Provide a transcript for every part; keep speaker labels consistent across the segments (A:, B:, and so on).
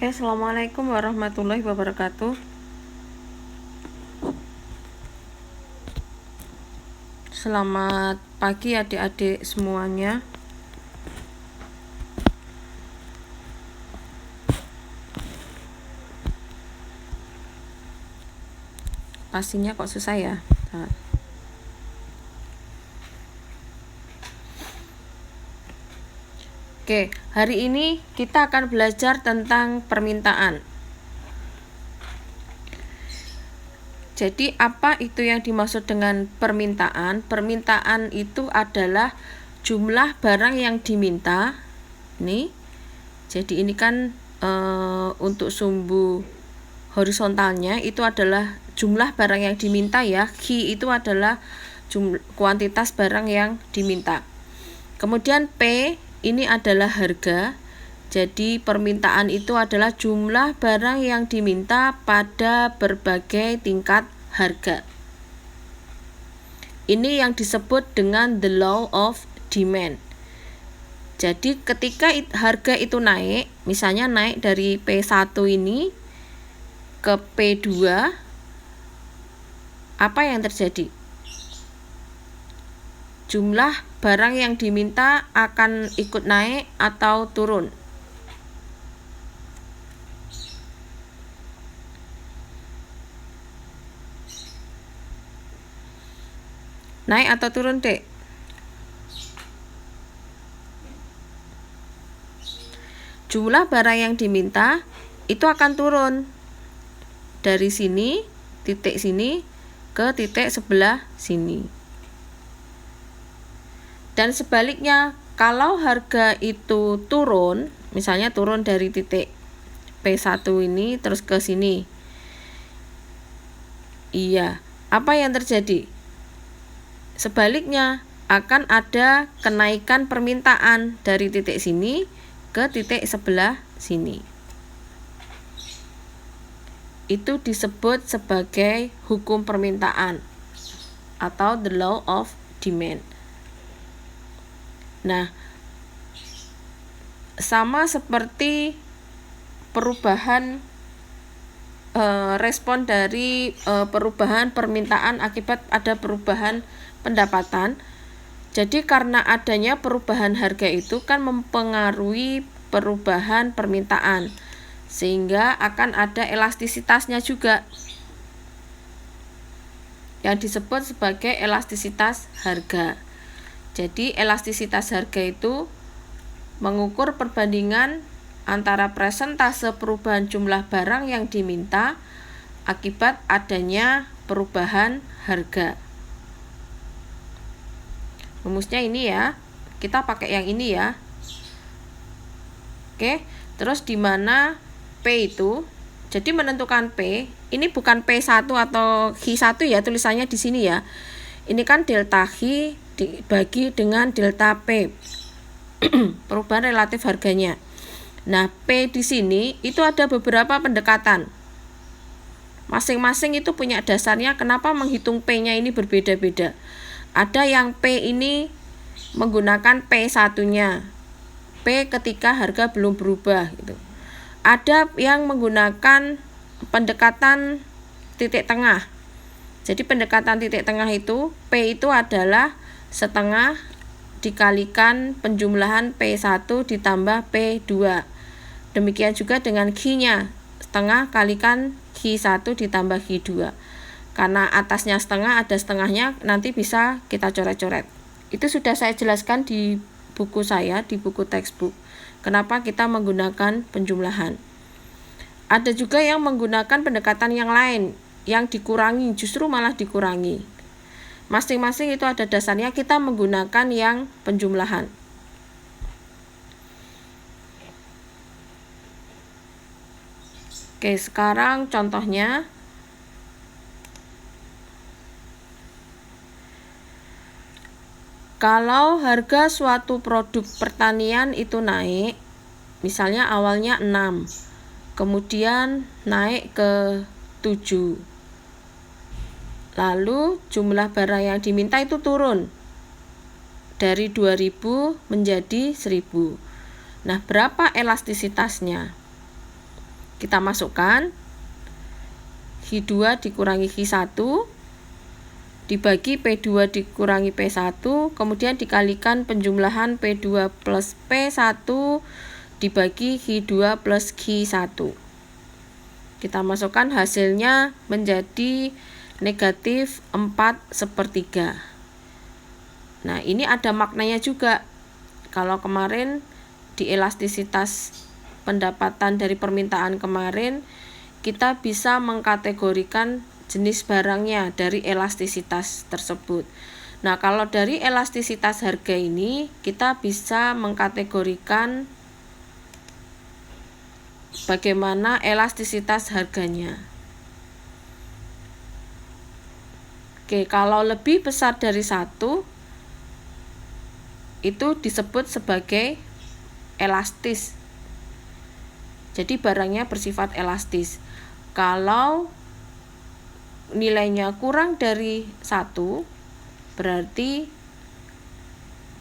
A: Oke, assalamualaikum warahmatullahi wabarakatuh. Selamat pagi adik-adik semuanya. Pastinya kok susah ya. Oke, hari ini kita akan belajar tentang permintaan. Jadi apa itu yang dimaksud dengan permintaan? Permintaan itu adalah jumlah barang yang diminta. Nih, jadi ini kan untuk sumbu horizontalnya itu adalah jumlah barang yang diminta ya. Q itu adalah kuantitas barang yang diminta. Kemudian P ini adalah harga. Jadi permintaan itu adalah jumlah barang yang diminta pada berbagai tingkat harga. Ini yang disebut dengan the law of demand. Jadi ketika harga itu naik, misalnya naik dari P1 ini ke P2, apa yang terjadi? Jumlah barang yang diminta akan ikut naik atau turun? Naik atau turun, Dek? Jumlah barang yang diminta itu akan turun dari sini, titik sini, ke titik sebelah sini. Dan sebaliknya, kalau harga itu turun, misalnya turun dari titik P1 ini terus ke sini. Iya, apa yang terjadi? Sebaliknya, akan ada kenaikan permintaan dari titik sini ke titik sebelah sini. Itu disebut sebagai hukum permintaan atau the law of demand. Nah, sama seperti perubahan respon dari perubahan permintaan akibat ada perubahan pendapatan. Jadi karena adanya perubahan harga itu kan mempengaruhi perubahan permintaan, sehingga akan ada elastisitasnya juga yang disebut sebagai elastisitas harga. Jadi elastisitas harga itu mengukur perbandingan antara persentase perubahan jumlah barang yang diminta akibat adanya perubahan harga. Rumusnya ini ya, kita pakai yang ini ya. Oke, terus di mana P itu, jadi menentukan P, ini bukan P1 atau Q1 ya, tulisannya di sini ya. Ini kan delta Q dibagi dengan delta P, perubahan relatif harganya. Nah, P di sini itu ada beberapa pendekatan. Masing-masing itu punya dasarnya kenapa menghitung P-nya ini berbeda-beda. Ada yang P ini menggunakan P1-nya. P ketika harga belum berubah gitu. Ada yang menggunakan pendekatan titik tengah. Jadi pendekatan titik tengah itu P itu adalah setengah dikalikan penjumlahan P1 ditambah P2. Demikian juga dengan Q-nya, setengah kalikan Q1 ditambah Q2. Karena atasnya setengah, ada setengahnya, nanti bisa kita coret-coret. Itu sudah saya jelaskan di buku saya, di buku textbook. Kenapa kita menggunakan penjumlahan. Ada juga yang menggunakan pendekatan yang lain, yang dikurangi, justru malah dikurangi. Masing-masing itu ada dasarnya, kita menggunakan yang penjumlahan. Oke, sekarang contohnya. Kalau harga suatu produk pertanian itu naik, misalnya awalnya 6, kemudian naik ke 7. Lalu jumlah barang yang diminta itu turun dari 2000 menjadi 1000. Nah, berapa elastisitasnya? Kita masukkan Q2 dikurangi Q1 dibagi P2 dikurangi P1, kemudian dikalikan penjumlahan P2 plus P1 dibagi Q2 plus Q1. Kita masukkan hasilnya menjadi negatif 4/3. Nah, ini ada maknanya juga. Kalau kemarin di elastisitas pendapatan dari permintaan kemarin, kita bisa mengkategorikan jenis barangnya dari elastisitas tersebut. Nah, kalau dari elastisitas harga ini, kita bisa mengkategorikan bagaimana elastisitas harganya. Oke, kalau lebih besar dari 1, itu disebut sebagai elastis. Jadi barangnya bersifat elastis. Kalau nilainya kurang dari 1, berarti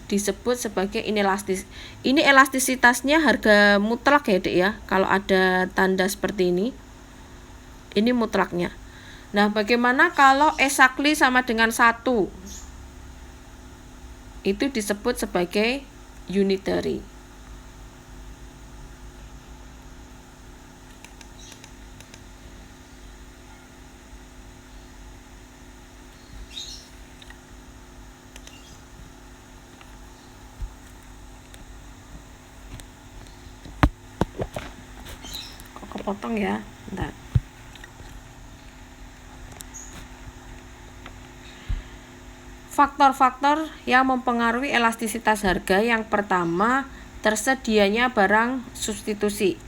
A: disebut sebagai inelastis. Ini elastisitasnya harga mutlak ya, Dek ya. Kalau ada tanda seperti ini mutlaknya. Nah, bagaimana kalau exactly sama dengan 1? Itu disebut sebagai unitary. Kepotong ya, bentar. Faktor-faktor yang mempengaruhi elastisitas harga, yang pertama, tersedianya barang substitusi.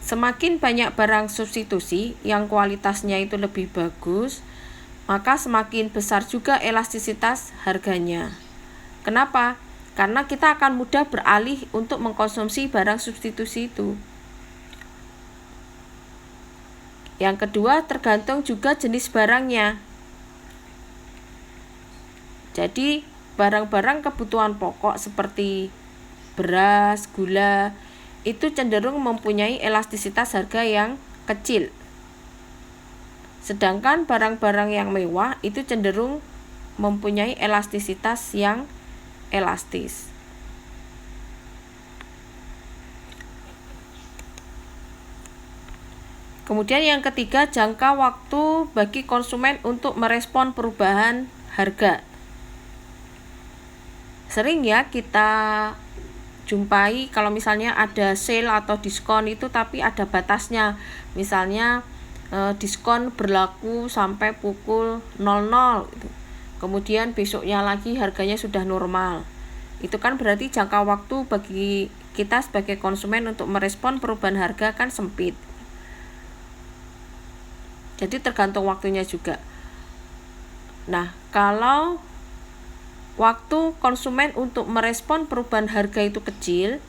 A: Semakin banyak barang substitusi yang kualitasnya itu lebih bagus, maka semakin besar juga elastisitas harganya. Kenapa? Karena kita akan mudah beralih untuk mengkonsumsi barang substitusi itu. Yang kedua, tergantung juga jenis barangnya. Jadi, barang-barang kebutuhan pokok seperti beras, gula, itu cenderung mempunyai elastisitas harga yang kecil. Sedangkan barang-barang yang mewah itu cenderung mempunyai elastisitas yang elastis. Kemudian yang ketiga, jangka waktu bagi konsumen untuk merespon perubahan harga. Sering ya kita jumpai kalau misalnya ada sale atau diskon itu tapi ada batasnya. Misalnya diskon berlaku sampai pukul 00 gitu. Kemudian besoknya lagi harganya sudah normal. Itu kan berarti jangka waktu bagi kita sebagai konsumen untuk merespon perubahan harga kan sempit. Jadi tergantung waktunya juga. Nah, kalau waktu konsumen untuk merespon perubahan harga itu kecil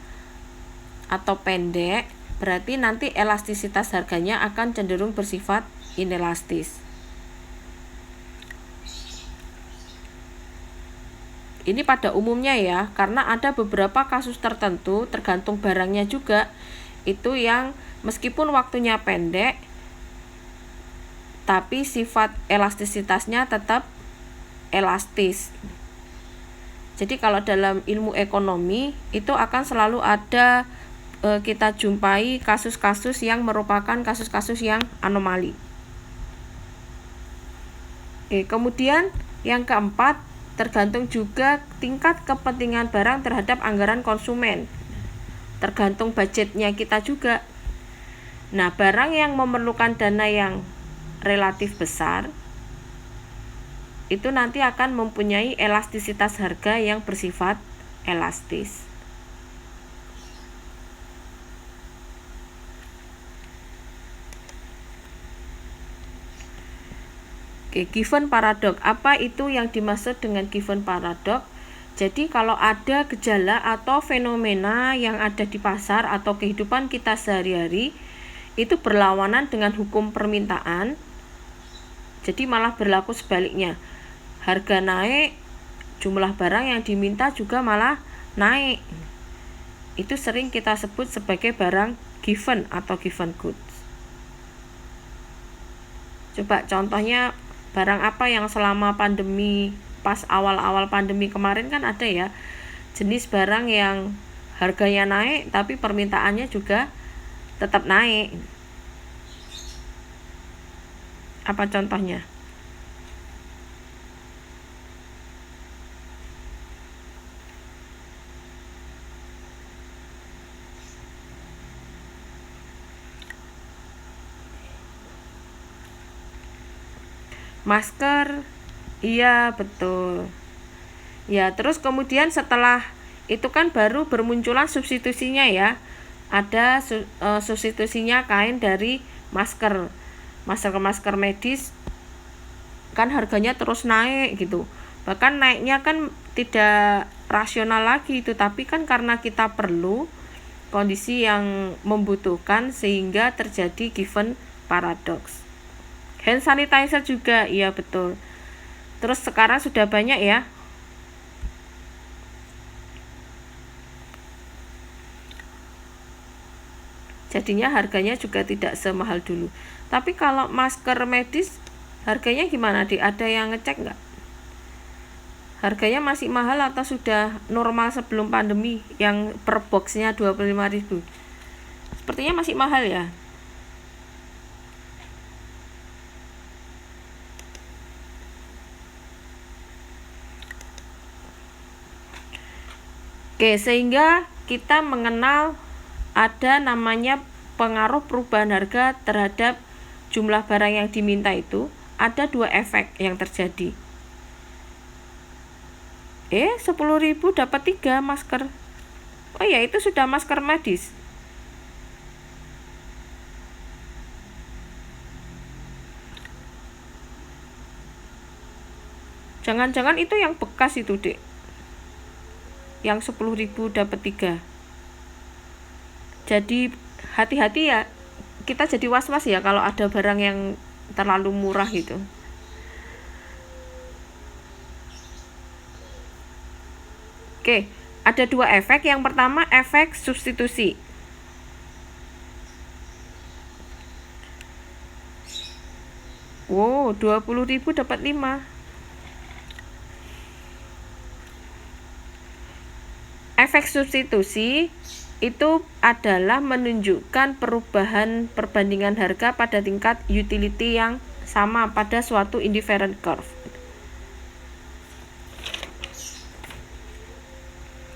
A: atau pendek, berarti nanti elastisitas harganya akan cenderung bersifat inelastis. Ini pada umumnya ya, karena ada beberapa kasus tertentu, tergantung barangnya juga, itu yang meskipun waktunya pendek, tapi sifat elastisitasnya tetap elastis. Jadi kalau dalam ilmu ekonomi itu akan selalu ada kita jumpai kasus-kasus yang merupakan kasus-kasus yang anomali. Kemudian yang keempat, tergantung juga tingkat kepentingan barang terhadap anggaran konsumen. Tergantung budgetnya kita juga. Nah, barang yang memerlukan dana yang relatif besar itu nanti akan mempunyai elastisitas harga yang bersifat elastis. Given paradox. Apa itu yang dimaksud dengan given paradox? Jadi kalau ada gejala atau fenomena yang ada di pasar atau kehidupan kita sehari-hari itu berlawanan dengan hukum permintaan, jadi malah berlaku sebaliknya. Harga naik, jumlah barang yang diminta juga malah naik. itu sering kita sebut sebagai barang given atau given goods. Coba contohnya barang apa yang selama pandemi, pas awal-awal pandemi kemarin kan ada ya jenis barang yang harganya naik tapi permintaannya juga tetap naik. Apa contohnya? Masker, iya betul. Ya, terus kemudian setelah itu kan baru bermunculan substitusinya ya. Ada substitusinya kain dari masker. Masker medis kan harganya terus naik gitu. Bahkan naiknya kan tidak rasional lagi itu, tapi kan karena kita perlu kondisi yang membutuhkan sehingga terjadi given paradox. Hand sanitizer juga, iya betul. Terus sekarang sudah banyak ya. Jadinya harganya juga tidak semahal dulu. Tapi kalau masker medis harganya gimana, Dik? Ada yang ngecek nggak? Harganya masih mahal atau sudah normal sebelum pandemi yang per boxnya 25.000? Sepertinya masih mahal ya. Oke, sehingga kita mengenal ada namanya pengaruh perubahan harga terhadap jumlah barang yang diminta itu. Ada dua efek yang terjadi. 10.000 dapat 3 masker. Oh ya, itu sudah masker medis. Jangan-jangan itu yang bekas itu, Dek. Yang 10.000 dapat 3. Jadi hati-hati ya, kita jadi was-was ya kalau ada barang yang terlalu murah gitu. Oke, ada dua efek. Yang pertama efek substitusi. Wow, 20.000 dapat 5. Efek substitusi itu adalah menunjukkan perubahan perbandingan harga pada tingkat utility yang sama pada suatu indifferent curve.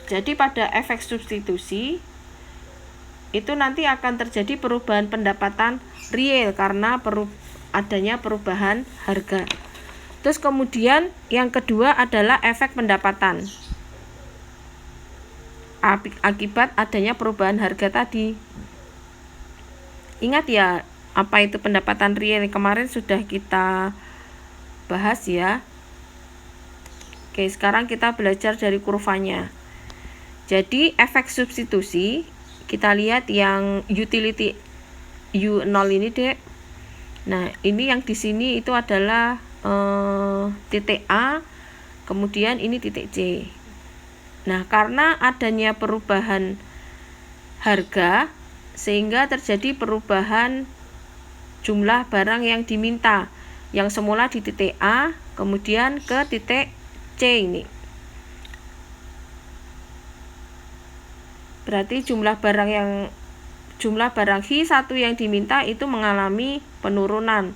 A: Jadi pada efek substitusi itu nanti akan terjadi perubahan pendapatan real karena adanya perubahan harga. Terus kemudian yang kedua adalah efek pendapatan akibat adanya perubahan harga tadi. Ingat ya, apa itu pendapatan real kemarin sudah kita bahas ya. Oke, sekarang kita belajar dari kurvanya. Jadi efek substitusi kita lihat yang utility U0 ini, Dek. Nah, ini yang di sini itu adalah titik A, kemudian ini titik C. Nah, karena adanya perubahan harga sehingga terjadi perubahan jumlah barang yang diminta, yang semula di titik A kemudian ke titik C ini. Berarti jumlah barang H1 yang diminta itu mengalami penurunan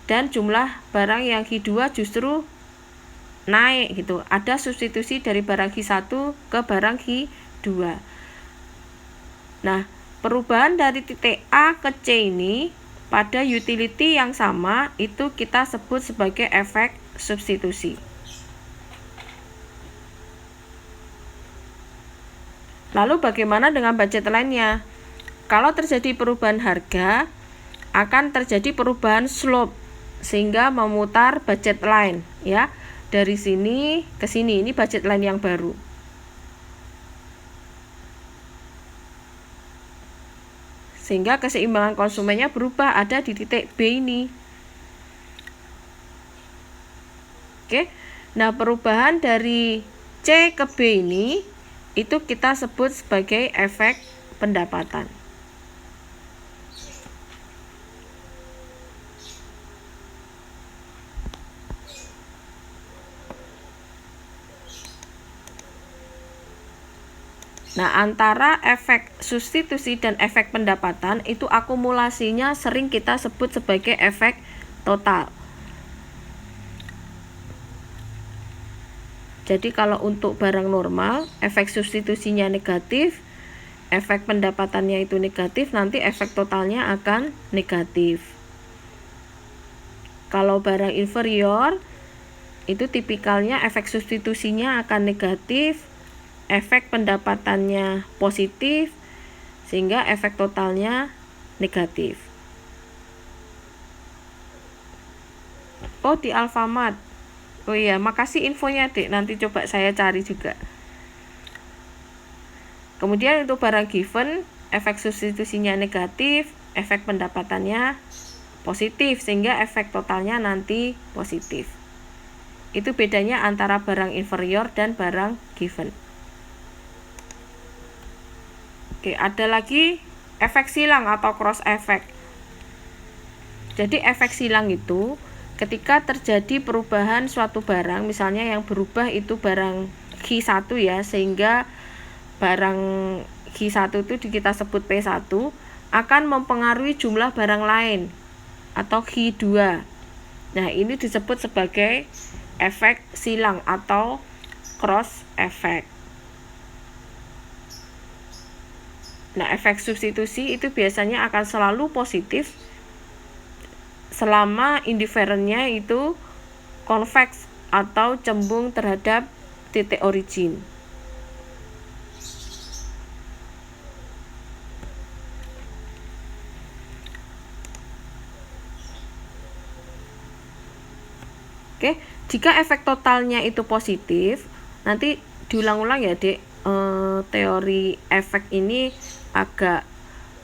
A: dan jumlah barang yang H2 justru naik gitu. Ada substitusi dari barang H1 ke barang H2. Nah, perubahan dari titik A ke C ini pada utility yang sama itu kita sebut sebagai efek substitusi. Lalu bagaimana dengan budget line-nya? Kalau terjadi perubahan harga, akan terjadi perubahan slope sehingga memutar budget line ya. Dari sini ke sini, ini budget line yang baru. Sehingga keseimbangan konsumennya berubah, ada di titik B ini. Oke. Nah, perubahan dari C ke B ini Itu kita sebut sebagai efek pendapatan. Nah, antara efek substitusi dan efek pendapatan itu akumulasinya sering kita sebut sebagai efek total. Jadi kalau untuk barang normal, efek substitusinya negatif, efek pendapatannya itu negatif, nanti efek totalnya akan negatif. Kalau barang inferior, itu tipikalnya efek substitusinya akan negatif, efek pendapatannya positif, sehingga efek totalnya negatif. Oh, di Alfamart. Oh iya, makasih infonya, Dek. Nanti coba saya cari juga. Kemudian untuk barang given, efek substitusinya negatif, efek pendapatannya positif, sehingga efek totalnya nanti positif. Itu bedanya antara barang inferior dan barang given. Oke, ada lagi efek silang atau cross effect. Jadi efek silang itu ketika terjadi perubahan suatu barang, misalnya yang berubah itu barang Q1 ya, sehingga barang Q1 itu kita sebut P1 akan mempengaruhi jumlah barang lain atau Q2. Nah, ini disebut sebagai efek silang atau cross effect. Nah, efek substitusi itu biasanya akan selalu positif selama indiferentnya itu konveks atau cembung terhadap titik origin. Oke, jika efek totalnya itu positif, nanti diulang-ulang ya, Dek. Teori efek ini agak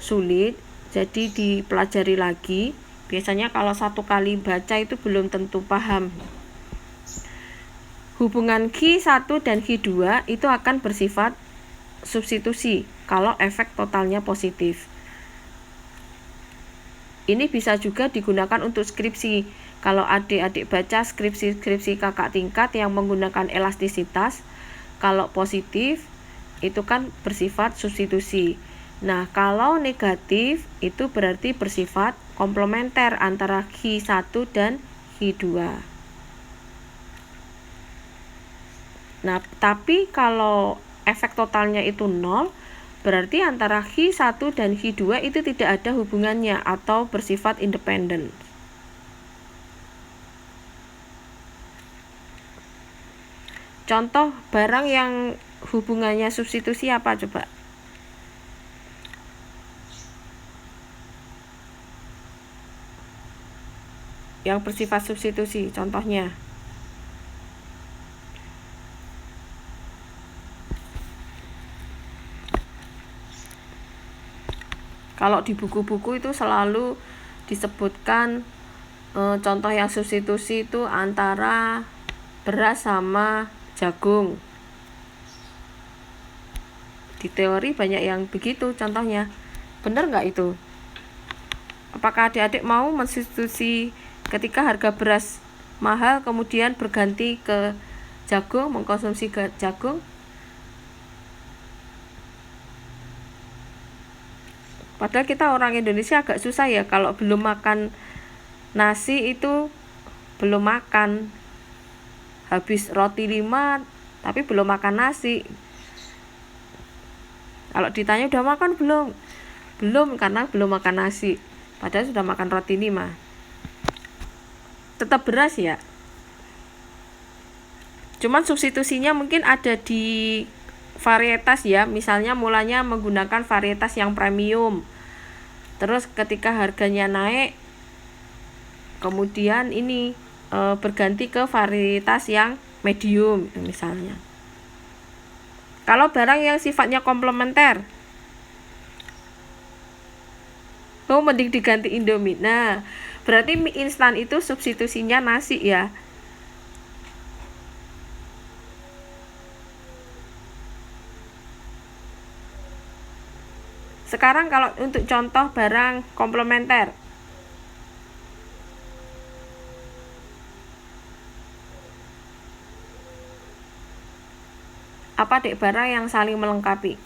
A: sulit, jadi dipelajari lagi. Biasanya kalau satu kali baca itu belum tentu paham. Hubungan Q1 dan Q2 itu akan bersifat substitusi kalau efek totalnya positif. Ini bisa juga digunakan untuk skripsi. Kalau adik-adik baca skripsi kakak tingkat yang menggunakan elastisitas, kalau positif itu kan bersifat substitusi. Nah, kalau negatif itu berarti bersifat komplementer antara Q1 dan Q2. Nah, tapi kalau efek totalnya itu 0, berarti antara Q1 dan Q2 itu tidak ada hubungannya atau bersifat independen. Contoh barang yang hubungannya substitusi apa coba? Yang bersifat substitusi, contohnya. Kalau di buku-buku itu selalu disebutkan contoh yang substitusi itu antara beras sama jagung. Di teori banyak yang begitu contohnya. Benar nggak itu? Apakah adik-adik mau mensubstitusi ketika harga beras mahal kemudian berganti ke jagung, mengkonsumsi jagung? Padahal kita orang Indonesia agak susah ya, kalau belum makan nasi itu belum makan. Habis roti 5 tapi belum makan nasi. Kalau ditanya udah makan belum? Belum, karena belum makan nasi. Padahal sudah makan roti 5. Tetap beras ya. Cuman substitusinya mungkin ada di varietas ya. Misalnya mulanya menggunakan varietas yang premium. Terus ketika harganya naik, kemudian ini berganti ke varietas yang medium misalnya. Kalau barang yang sifatnya komplementer, mending diganti Indomie. Nah, berarti mie instan itu substitusinya nasi ya. Sekarang kalau untuk contoh barang komplementer. Apa dek barang yang saling melengkapi?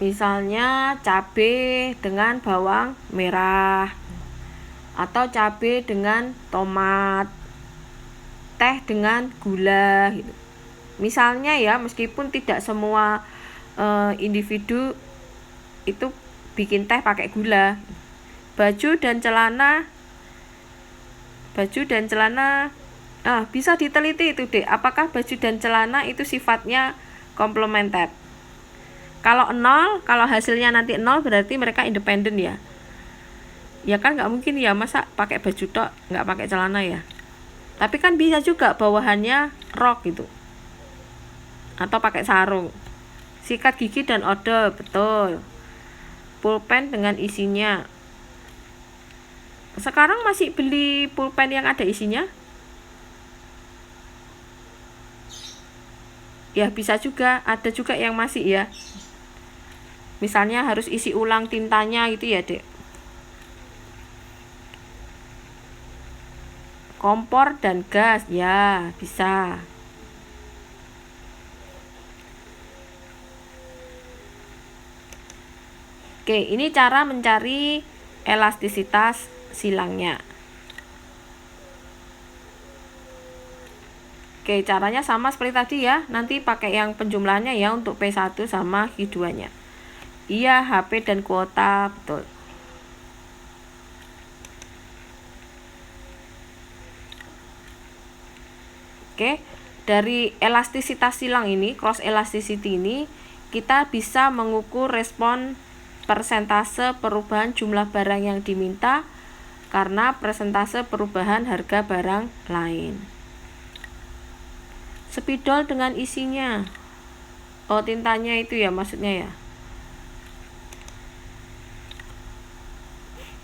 A: Misalnya cabai dengan bawang merah, atau cabai dengan tomat, teh dengan gula gitu. Misalnya ya, meskipun tidak semua individu itu bikin teh pakai gula. Baju dan celana bisa diteliti itu deh, apakah baju dan celana itu sifatnya komplementer. Kalau hasilnya nanti 0 berarti mereka independen ya. Ya kan nggak mungkin ya, masa pakai baju tok nggak pakai celana ya. Tapi kan bisa juga bawahannya rok gitu, atau pakai sarung. Sikat gigi dan odol, betul. Pulpen dengan isinya. Sekarang masih beli pulpen yang ada isinya? Ya bisa juga, ada juga yang masih ya. Misalnya harus isi ulang tintanya gitu ya dek. Kompor dan gas, ya bisa. Oke, ini cara mencari elastisitas silangnya. Oke, caranya sama seperti tadi ya. Nanti pakai yang penjumlahannya ya untuk P1 sama Q2-nya. Iya, HP dan kuota, betul. Oke, dari elastisitas silang ini, cross elasticity ini, kita bisa mengukur respon persentase perubahan jumlah barang yang diminta karena persentase perubahan harga barang lain. Spidol dengan isinya. Oh, tintanya itu ya maksudnya ya.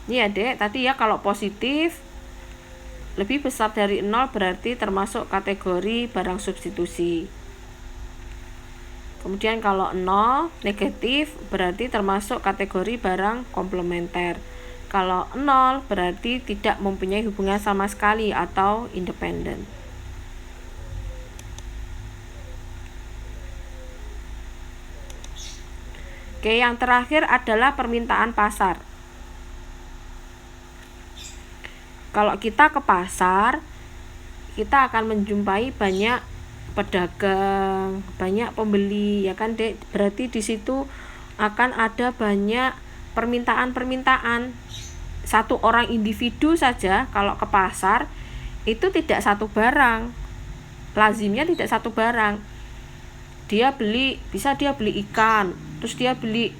A: Ini ya dek, tadi ya kalau positif lebih besar dari 0 berarti termasuk kategori barang substitusi. Kemudian kalau 0 negatif berarti termasuk kategori barang komplementer. Kalau 0 berarti tidak mempunyai hubungan sama sekali atau independen. Oke, yang terakhir adalah permintaan pasar. Kalau kita ke pasar, kita akan menjumpai banyak pedagang, banyak pembeli, ya kan dek? Berarti di situ akan ada banyak permintaan. Satu orang individu saja kalau ke pasar itu tidak satu barang, lazimnya tidak satu barang. Bisa dia beli ikan, terus dia beli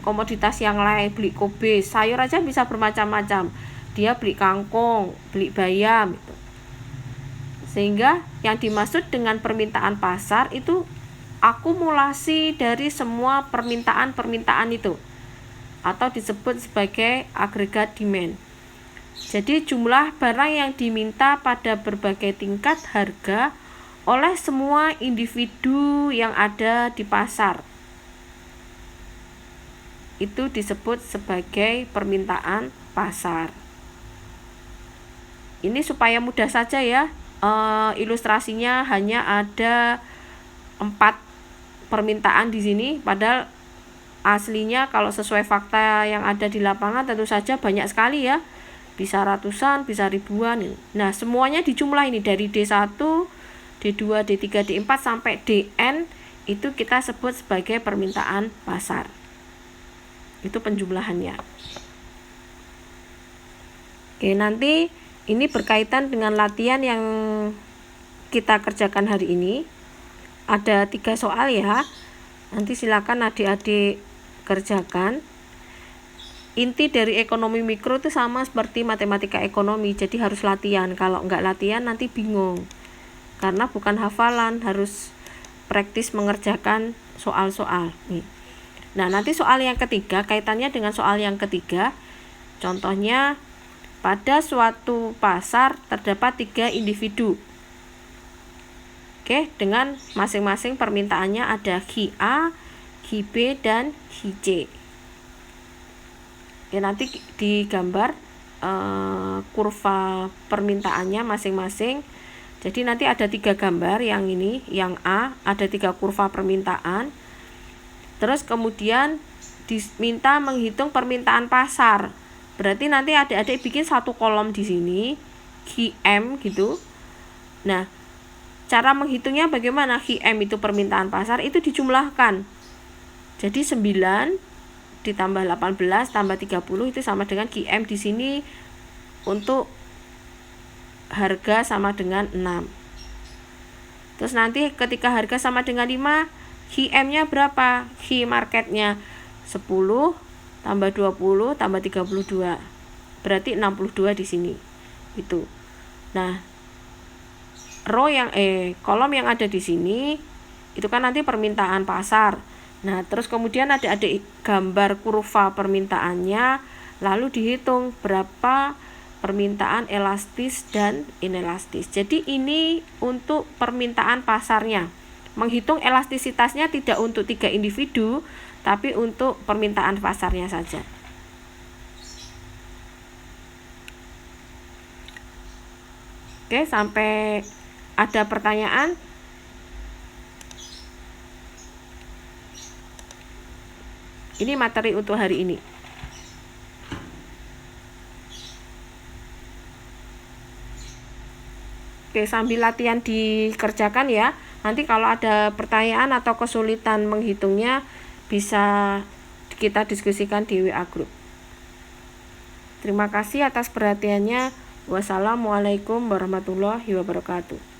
A: komoditas yang lain, beli kobe, sayur aja bisa bermacam-macam. Dia beli kangkung, beli bayam gitu. Sehingga yang dimaksud dengan permintaan pasar itu akumulasi dari semua permintaan itu, atau disebut sebagai agregat demand. Jadi jumlah barang yang diminta pada berbagai tingkat harga oleh semua individu yang ada di pasar. Itu disebut sebagai permintaan pasar. Ini supaya mudah saja ya. Ilustrasinya hanya ada 4 permintaan di sini, padahal aslinya kalau sesuai fakta yang ada di lapangan tentu saja banyak sekali ya, bisa ratusan, bisa ribuan. Nah semuanya dijumlah ini dari D1, D2, D3, D4 sampai DN, itu kita sebut sebagai permintaan pasar. Itu penjumlahannya. Oke, nanti ini berkaitan dengan latihan yang kita kerjakan hari ini. Ada 3 soal ya. Nanti silakan adik-adik kerjakan. Inti dari ekonomi mikro itu sama seperti matematika ekonomi, jadi harus latihan. Kalau nggak latihan nanti bingung. Karena bukan hafalan, harus praktis mengerjakan soal-soal. Nah, nanti soal yang ketiga, kaitannya dengan soal yang ketiga. Contohnya pada suatu pasar terdapat 3 individu. Oke, dengan masing-masing permintaannya ada Ki A, Ki B, dan Ki C. Ya, nanti digambar kurva permintaannya masing-masing. Jadi nanti ada 3 gambar, yang ini, yang A, ada 3 kurva permintaan. Terus kemudian diminta menghitung permintaan pasar. Berarti nanti adik-adik bikin satu kolom di sini, Ki M gitu. Nah, cara menghitungnya bagaimana? Ki M itu permintaan pasar, itu dijumlahkan. Jadi 9 ditambah 18 tambah 30 itu sama dengan Ki M di sini untuk harga sama dengan 6. Terus nanti ketika harga sama dengan 5, Ki M-nya berapa? Ki marketnya 10 tambah 20 tambah 32. Berarti 62 di sini. Itu. Nah, kolom yang ada di sini itu kan nanti permintaan pasar. Nah, terus kemudian ada gambar kurva permintaannya, lalu dihitung berapa permintaan elastis dan inelastis. Jadi ini untuk permintaan pasarnya. Menghitung elastisitasnya tidak untuk 3 individu, tapi untuk permintaan pasarnya saja. Oke, sampai ada pertanyaan? Ini materi untuk hari ini. Oke, sambil latihan dikerjakan ya. Nanti kalau ada pertanyaan atau kesulitan menghitungnya, bisa kita diskusikan di WA Group. Terima kasih atas perhatiannya. Wassalamualaikum warahmatullahi wabarakatuh.